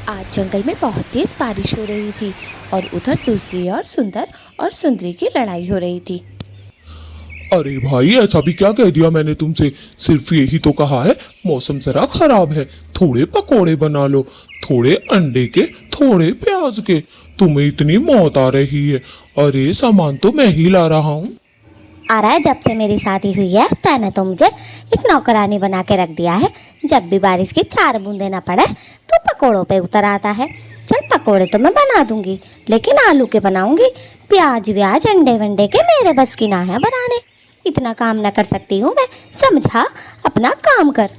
आज जंगल में बहुत तेज बारिश हो रही थी और उधर दूसरी ओर सुंदर और सुंदरी की लड़ाई हो रही थी। अरे भाई, ऐसा भी क्या कह दिया मैंने तुमसे? सिर्फ यही तो कहा है मौसम जरा खराब है, थोड़े पकोड़े बना लो, थोड़े अंडे के, थोड़े प्याज के। तुम्हें इतनी मौत आ रही है। अरे सामान तो मैं ही ला रहा हूँ। आ रहा है, जब से मेरी शादी हुई है तैने तो मुझे एक नौकरानी बना के रख दिया है। जब भी बारिश की 4 बूंदे ना पड़े तो पकोड़ों पे उतर आता है। चल पकोड़े तो मैं बना दूंगी, लेकिन आलू के बनाऊंगी। प्याज व्याज अंडे वंडे के मेरे बस की ना है बनाने। इतना काम न कर सकती हूँ मैं, समझा? अपना काम कर।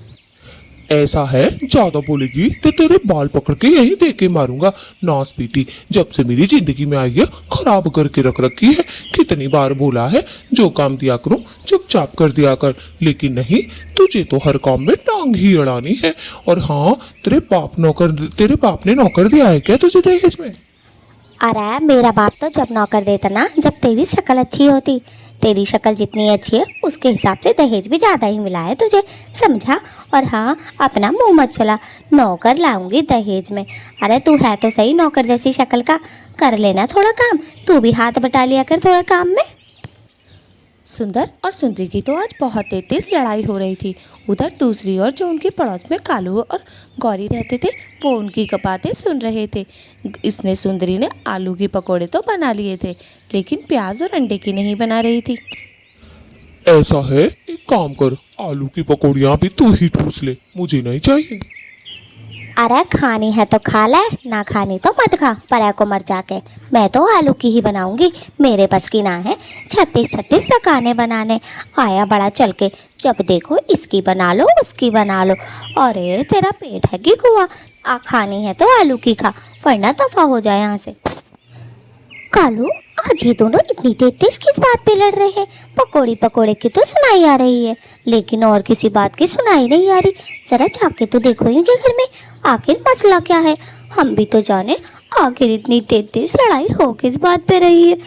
ऐसा है, ज्यादा बोलेगी तो तेरे बाल पकड़ के यहीं दे के मारूंगा। नास बेटी, जब से मेरी जिंदगी में आई है खराब करके रख रखी है। कितनी बार बोला है जो काम दिया करूं चुपचाप कर दिया कर, लेकिन नहीं, तुझे तो हर काम में टांग ही अड़ानी है। और हाँ, तेरे बाप ने नौकर दिया है क्या तुझे दहेज में? अरे मेरा बाप तो जब नौकर देता ना, जब तेरी शक्ल अच्छी होती। तेरी शक्ल जितनी अच्छी है उसके हिसाब से दहेज भी ज़्यादा ही मिला है तुझे, समझा? और हाँ, अपना मुंह मत चला, नौकर लाऊंगी दहेज में। अरे तू है तो सही नौकर जैसी शक्ल का, कर लेना थोड़ा काम, तू भी हाथ बटा लिया कर थोड़ा काम में। सुंदर और सुंदरी की तो आज बहुत तेज लड़ाई हो रही थी। उधर दूसरी ओर जो उनके पड़ोस में कालू और गौरी रहते थे वो उनकी बातें सुन रहे थे। इसने सुंदरी ने आलू के पकोड़े तो बना लिए थे, लेकिन प्याज और अंडे की नहीं बना रही थी। ऐसा है, एक काम कर, आलू की पकौड़ियाँ भी तू ही ठूस ले, मुझे नहीं चाहिए। अरे खानी है तो खा ले, ना खानी तो मत खा, परा को मर जाके। मैं तो आलू की ही बनाऊंगी, मेरे बस की ना है 36 पकाने बनाने। आया बड़ा चल के, जब देखो इसकी बना लो उसकी बना लो। अरे तेरा पेट है कि कुआ? खानी है तो आलू की खा, वरना दफा हो जाए यहाँ से। कालू, आज ये दोनों इतनी तेज किस बात पे लड़ रहे हैं? पकोड़ी पकोड़े की तो सुनाई आ रही है, लेकिन और किसी बात की सुनाई नहीं आ रही। जरा जाके तो देखो इनके घर में, आखिर मसला क्या है? हम भी तो जाने आखिर इतनी तेज लड़ाई हो किस बात पे रही है।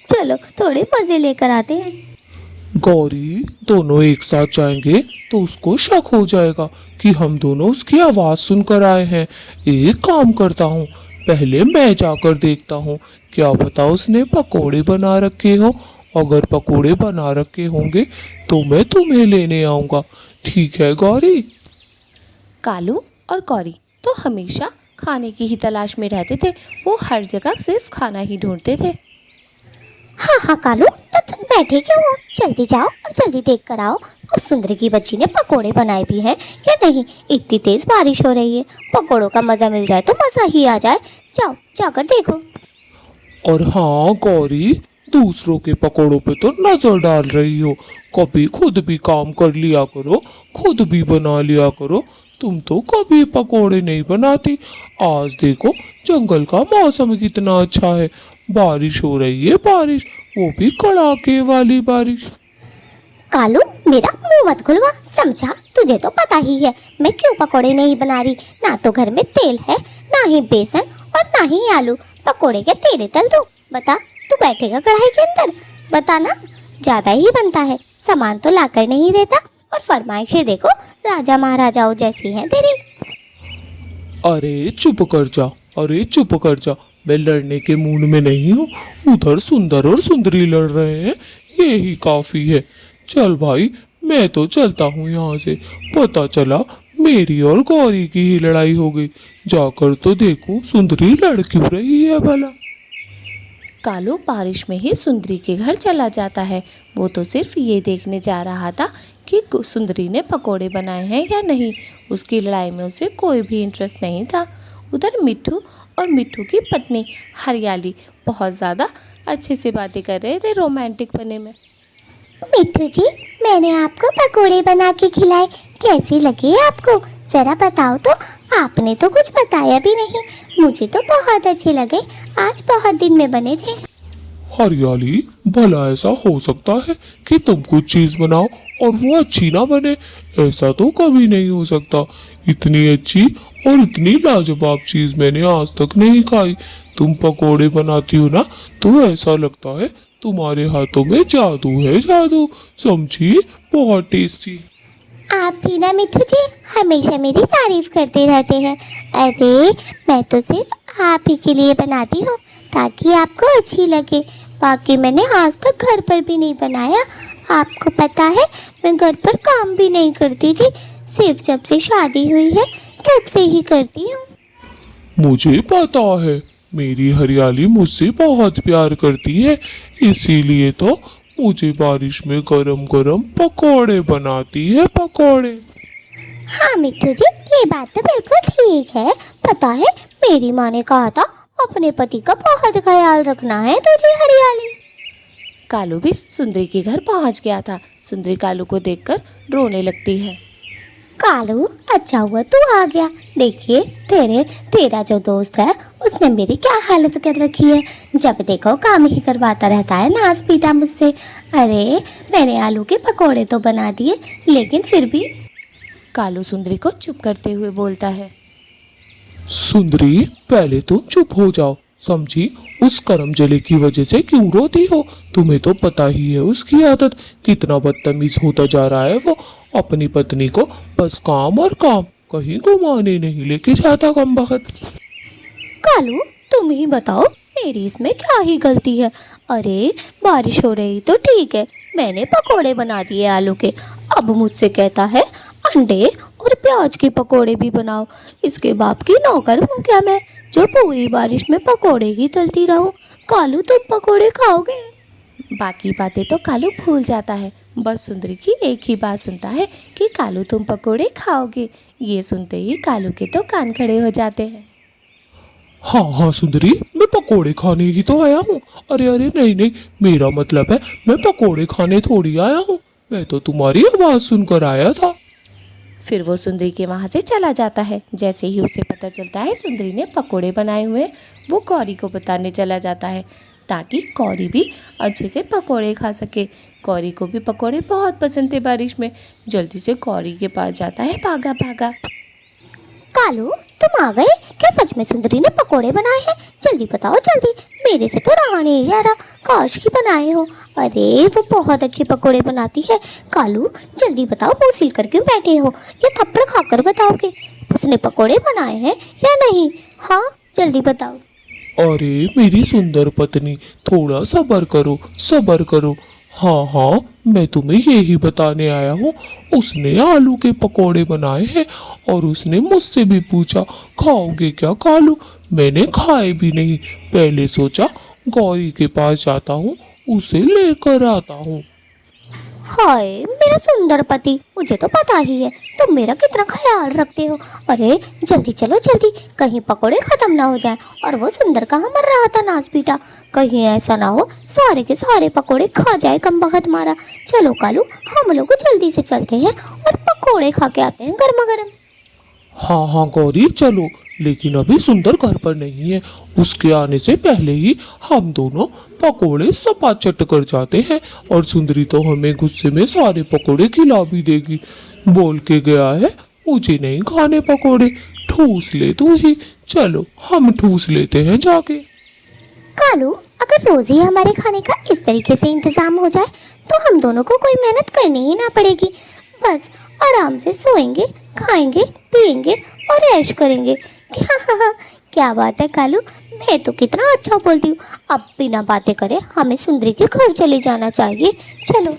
चलो थोड़े मजे लेकर आते हैं। गौरी, दोनों एक साथ जाएंगे तो उसको शक हो जाएगा कि हम दोनों उसकी आवाज सुनकर आए हैं। एक काम करता हूँ, पहले मैं जाकर देखता हूँ, क्या पता उसने पकोड़े बना रखे हो। अगर पकोड़े बना रखे होंगे तो मैं तुम्हें लेने आऊँगा, ठीक है गौरी? कालू और गौरी तो हमेशा खाने की ही तलाश में रहते थे। वो हर जगह सिर्फ खाना ही ढूंढते थे। हाँ कालू, तो तुम बैठे क्यों हो? जल्दी जाओ और जल्दी देख कर आओ उस सुंदरी की बच्ची ने पकोड़े बनाए भी हैं या नहीं। इतनी तेज बारिश हो रही है, पकोड़ों का मज़ा मिल जाए तो मज़ा ही आ जाए। जाओ जाकर देखो। और हाँ गौरी, दूसरों के पकोड़ों पे तो नजर डाल रही हो, कभी खुद भी काम कर लिया करो, खुद भी बना लिया करो। तुम तो कभी पकोड़े नहीं बनाती। आज देखो जंगल का मौसम कितना अच्छा है, बारिश हो रही है, बारिश, वो भी कड़ाके वाली बारिश। कालू, मेरा मुंह मत खुलवा, समझा? तुझे तो पता ही है मैं क्यों पकोड़े नहीं बना रही। ना तो घर में तेल है, ना ही बेसन और ना ही आलू। पकोड़े के तेरे तल दो। बता, तू बैठेगा कढ़ाई के अंदर? बता ना, ज़्यादा ही बनता है, सामान तो लाकर नहीं देता, और फरमाइशें देखो राजा महाराजाओं जैसी हैं तेरी। अरे चुप कर जा, अरे चुप कर जा, मैं लड़ने के मूड में नहीं हूँ। उधर सुंदर और सुंदरी लड़ रहे हैं, ये ही काफी है। चल भाई, मैं तो चलता हूँ यहाँ से। पता चला मेरी और गौरी की ही लड़ाई हो गई, जाकर तो देखूं सुंदरी लड़ क्यों रही है भला। कालू बारिश में ही सुंदरी के घर चला जाता है। वो तो सिर्फ ये देखने जा रहा था कि सुंदरी ने पकोड़े बनाए हैं या नहीं। उसकी लड़ाई में उसे कोई भी इंटरेस्ट नहीं था। उधर मिट्ठू और मिट्ठू की पत्नी हरियाली बहुत ज़्यादा अच्छे से बातें कर रहे थे, रोमांटिक बने में। मिट्ठू जी, मैंने आपको पकोड़े बना के खिलाए, कैसे लगे आपको? जरा बताओ तो। आपने तो कुछ बताया भी नहीं। मुझे तो बहुत अच्छे लगे, आज बहुत दिन में बने थे। हरियाली, भला ऐसा हो सकता है कि तुम कुछ चीज बनाओ और वो अच्छी ना बने? ऐसा तो कभी नहीं हो सकता। इतनी अच्छी और इतनी लाजवाब चीज मैंने आज तक नहीं खाई। तुम पकोड़े बनाती हो ना, तो ऐसा लगता है तुम्हारे हाथों में जादू है, जादू, समझी? बहुत टेस्टी। आप भी ना मिठू जी हमेशा मेरी तारीफ करते रहते हैं। अरे मैं तो सिर्फ आप ही के लिए बनाती हूँ ताकि आपको अच्छी लगे। बाकी मैंने आज तक घर पर भी नहीं बनाया। आपको पता है मैं घर पर काम भी नहीं करती थी, सिर्फ जब से शादी हुई है तब से ही करती हूँ। मुझे पता है, मेरी हरियाली मुझसे बहुत प्यार करती है, इसीलिए तो मुझे बारिश में गरम गरम पकोड़े बनाती है, पकोड़े। हाँ मिट्टू जी, ये बात तो बिल्कुल ठीक है। पता है मेरी माँ ने कहा था अपने पति का बहुत ख्याल रखना है तुझे हरियाली। कालू भी सुंदरी के घर पहुंच गया था। सुंदरी कालू को देखकर रोने लगती है। कालू अच्छा हुआ तू आ गया। देखिए तेरा जो दोस्त है उसने मेरी क्या हालत कर रखी है। जब देखो काम ही करवाता रहता है, नाच पीटा मुझसे। अरे मैंने आलू के पकोड़े तो बना दिए, लेकिन फिर भी। कालू सुंदरी को चुप करते हुए बोलता है। सुंदरी, पहले तुम चुप हो जाओ, समझी? उस करम जले की वजह से क्यों रोती हो? तुम्हें तो पता ही है उसकी आदत, कितना बदतमीज होता जा रहा है वो। अपनी पत्नी को बस काम और काम, कहीं घुमाने नहीं लेके जाता कमबख्त। कालू तुम ही बताओ मेरी इसमें क्या ही गलती है। अरे बारिश हो रही तो ठीक है, मैंने पकोड़े बना दिए आलू के। अब मुझसे कहता है अंडे और प्याज के पकोड़े भी बनाओ। इसके बाप की नौकर हूँ क्या मैं, जो पूरी बारिश में पकोड़े ही तलती रहूं? कालू तुम पकोड़े खाओगे? बाकी बातें तो कालू भूल जाता है, बस सुंदरी की एक ही बात सुनता है कि कालू तुम पकोड़े खाओगे। ये सुनते ही कालू के तो कान खड़े हो जाते हैं। हाँ हाँ सुंदरी, मैं पकोड़े खाने ही तो आया हूँ। अरे अरे नहीं नहीं, मेरा मतलब है मैं पकोड़े खाने थोड़ी आया हूँ, मैं तो तुम्हारी आवाज़ सुनकर आया था। फिर वो सुंदरी के वहाँ से चला जाता है। जैसे ही उसे पता चलता है सुंदरी ने पकोड़े बनाए हुए, वो कौरी को बताने चला जाता है ताकि कौरी भी अच्छे से पकोड़े खा सके। कौरी को भी पकोड़े बहुत पसंद थे बारिश में। जल्दी से कौरी के पास जाता है भागा भागा। कालू तुम आ गए क्या? सच में सुंदरी ने पकोड़े बनाए हैं? जल्दी बताओ जल्दी, मेरे से तो रहा नहीं जा रहा। काश की बनाए हो। अरे वो बहुत अच्छे पकोड़े बनाती है। कालू जल्दी बताओ, मुँह सिल कर क्यों बैठे हो? या थप्पड़ खाकर बताओगे उसने पकोड़े बनाए हैं या नहीं? हाँ जल्दी बताओ। अरे मेरी सुंदर पत्नी, थोड़ा सब्र करो, सब्र करो। हाँ हाँ, मैं तुम्हें यही बताने आया हूँ। उसने आलू के पकोड़े बनाए हैं और उसने मुझसे भी पूछा खाओगे क्या कालू? मैंने खाए भी नहीं, पहले सोचा गौरी के पास जाता हूँ, उसे लेकर आता हूँ। हाय मेरा सुंदर पति, मुझे तो पता ही है तुम मेरा कितना ख्याल रखते हो। अरे जल्दी चलो जल्दी, कहीं पकोड़े खत्म ना हो जाए। और वो सुंदर कहाँ मर रहा था नाच पीटा, कहीं ऐसा ना हो सारे के सारे पकोड़े खा जाए कमबख्त मारा। चलो कालू हम लोग जल्दी से चलते हैं और पकोड़े खा के आते हैं गर्मा गर्म। हाँ हाँ गौरी चलो, लेकिन अभी सुंदर घर पर नहीं है। उसके आने से पहले ही हम दोनों पकोड़े सपाचट कर जाते हैं और सुंदरी तो हमें गुस्से में सारे पकोड़े खिला भी देगी। बोल के गया है मुझे नहीं खाने पकोड़े, ठूस ले तू ही। चलो हम ठूस लेते हैं जाके। कालू अगर रोज ही हमारे खाने का इस तरीके से इंतजाम हो जाए तो हम दोनों को कोई मेहनत करनी ही ना पड़ेगी। बस आराम से सोएंगे, खाएंगे, पिएंगे और ऐश करेंगे। क्या बात है कालू, मैं तो कितना अच्छा बोलती हूँ। अब बिना बातें करे हमें सुंदरी के घर चले जाना चाहिए। चलो।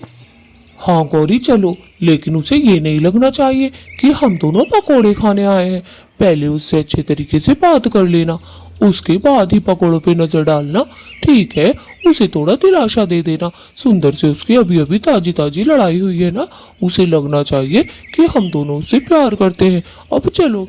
हाँ गौरी चलो, लेकिन उसे ये नहीं लगना चाहिए कि हम दोनों पकोड़े खाने आए हैं। पहले उससे अच्छे तरीके से बात कर लेना, उसके बाद ही पकोड़ों पे नजर डालना, ठीक है? उसे थोड़ा दिलासा दे देना। सुंदर से उसकी अभी अभी ताजी ताजी लड़ाई हुई है ना, उसे लगना चाहिए कि हम दोनों उससे प्यार करते हैं। अब चलो।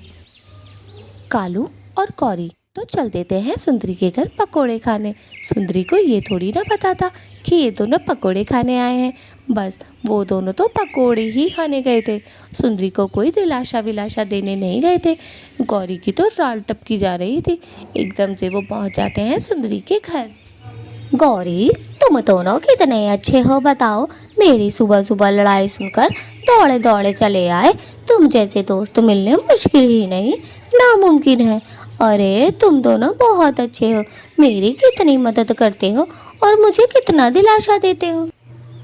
कालू और कौरी तो चल देते हैं सुंदरी के घर पकोड़े खाने। सुंदरी को ये थोड़ी ना पता था कि ये दोनों पकोड़े खाने आए हैं। बस वो दोनों तो पकोड़े ही खाने गए थे, सुंदरी को कोई दिलासा विलासा देने नहीं गए थे। गौरी की तो राल टपकी जा रही थी। एकदम से वो पहुंच जाते हैं सुंदरी के घर। गौरी तुम दोनों कितने अच्छे हो बताओ। मेरी सुबह सुबह लड़ाई सुनकर दौड़े दौड़े चले आए। तुम जैसे दोस्त मिलने मुश्किल ही नहीं, नामुमकिन है। अरे तुम दोनों बहुत अच्छे हो, मेरी कितनी मदद करते हो और मुझे कितना दिलासा देते हो।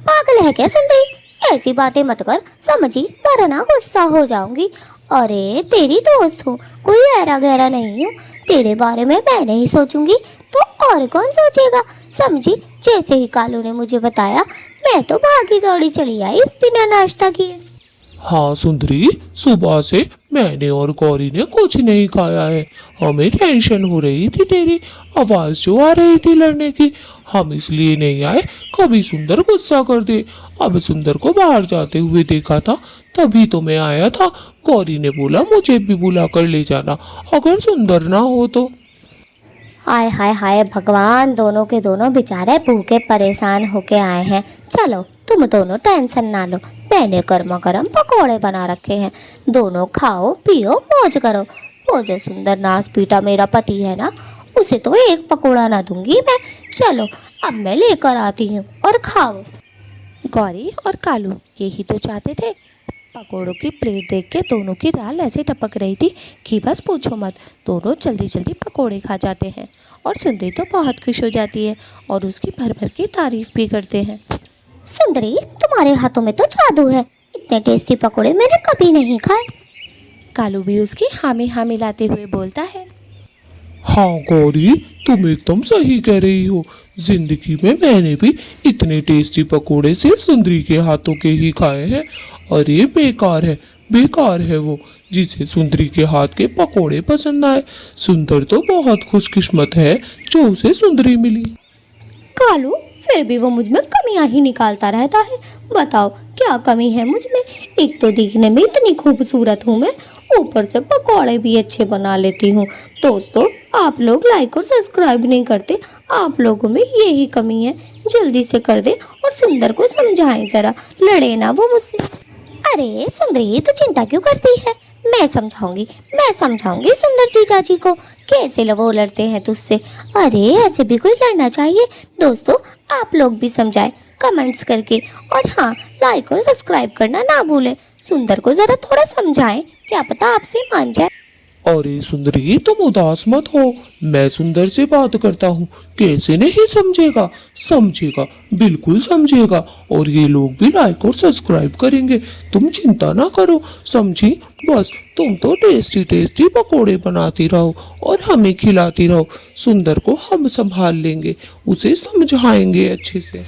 पागल है क्या सुंदरी? ऐसी बातें मत कर समझी, वरना गुस्सा हो जाऊंगी। अरे तेरी दोस्त हूँ, कोई ऐरा गहरा नहीं हूँ। तेरे बारे में मैं नहीं सोचूंगी तो और कौन सोचेगा, समझी। जैसे ही कालू ने मुझे बताया, मैं तो भागी दौड़ी चली आई बिना नाश्ता किए। हाँ सुंदरी, सुबह से मैंने और गौरी ने कुछ नहीं खाया है। हमें टेंशन हो रही थी, तेरी आवाज जो आ रही थी लड़ने की, हम इसलिए नहीं आए कभी सुंदर गुस्सा कर दे। अब सुंदर को बाहर जाते हुए देखा था, तभी तो मैं आया था। गौरी ने बोला मुझे भी बुला कर ले जाना अगर सुंदर ना हो तो। हाय हाय हाय भगवान, दोनों के दोनों बेचारे भूखे परेशान होके आए हैं। चलो तुम दोनों टेंशन ना लो, मैंने गर्मा गर्म पकोड़े बना रखे हैं, दोनों खाओ पियो मौज करो। वो जो सुंदर नास पीटा मेरा पति है ना, उसे तो एक पकोड़ा ना दूंगी मैं। चलो अब मैं लेकर आती हूँ और खाओ। गौरी और कालू यही तो चाहते थे। पकोड़ों की प्लेट देख के दोनों की राल ऐसे टपक रही थी कि बस पूछो मत। दोनों जल्दी जल्दी पकोड़े खा जाते हैं और सुंदरी तो बहुत खुश हो जाती है और उसकी भर भर की तारीफ भी करते हैं। सुंदरी, तुम्हारे हाथों में तो जादू है, इतने टेस्टी पकोड़े मैंने कभी नहीं खाए। कालू भी उसकी हाँ में हाँ मिलाते हुए बोलता है। हाँ गौरी, तुम एकदम सही कह रही हो। जिंदगी में मैंने भी इतने टेस्टी पकोड़े सिर्फ सुंदरी के हाथों के ही खाए हैं। अरे बेकार है वो जिसे सुंदरी के हाथ के पकोड़े पसंद आए। सुंदर तो बहुत खुशकिस्मत है जो उसे सुंदरी मिली। कालू, फिर भी वो मुझ में कमियां ही निकालता रहता है। बताओ क्या कमी है मुझ में? एक तो दिखने में इतनी खूबसूरत हूँ मैं, ऊपर से पकौड़े भी अच्छे बना लेती हूँ। दोस्तों, आप लोग लाइक और सब्सक्राइब नहीं करते, आप लोगों में यही कमी है। जल्दी से कर दे और सुंदर को समझाएं जरा, लड़े ना वो मुझसे। अरे सुंदरी, तो चिंता क्यों करती है? मैं समझाऊंगी सुंदर जीजा जी को कैसे वो लड़ते हैं तुझसे। अरे ऐसे भी कोई लड़ना चाहिए। दोस्तों, आप लोग भी समझाएं कमेंट्स करके, और हाँ, लाइक और सब्सक्राइब करना ना भूलें। सुंदर को जरा थोड़ा समझाएं, क्या पता आपसे मान जाए। अरे सुंदरी, तुम उदास मत हो, मैं सुंदर से बात करता हूँ। कैसे नहीं समझेगा? समझेगा, बिल्कुल समझेगा। और ये लोग भी लाइक और सब्सक्राइब करेंगे, तुम चिंता ना करो, समझी। बस तुम तो टेस्टी टेस्टी पकोड़े बनाती रहो और हमें खिलाती रहो। सुंदर को हम संभाल लेंगे, उसे समझाएंगे अच्छे से।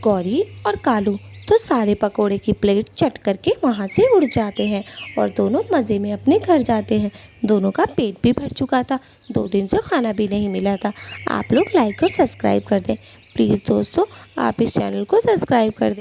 गौरी और कालू तो सारे पकोड़े की प्लेट चट करके वहाँ से उड़ जाते हैं और दोनों मज़े में अपने घर जाते हैं। दोनों का पेट भी भर चुका था, 2 दिन से खाना भी नहीं मिला था। आप लोग लाइक और सब्सक्राइब कर दें प्लीज़ दोस्तों, आप इस चैनल को सब्सक्राइब कर दें।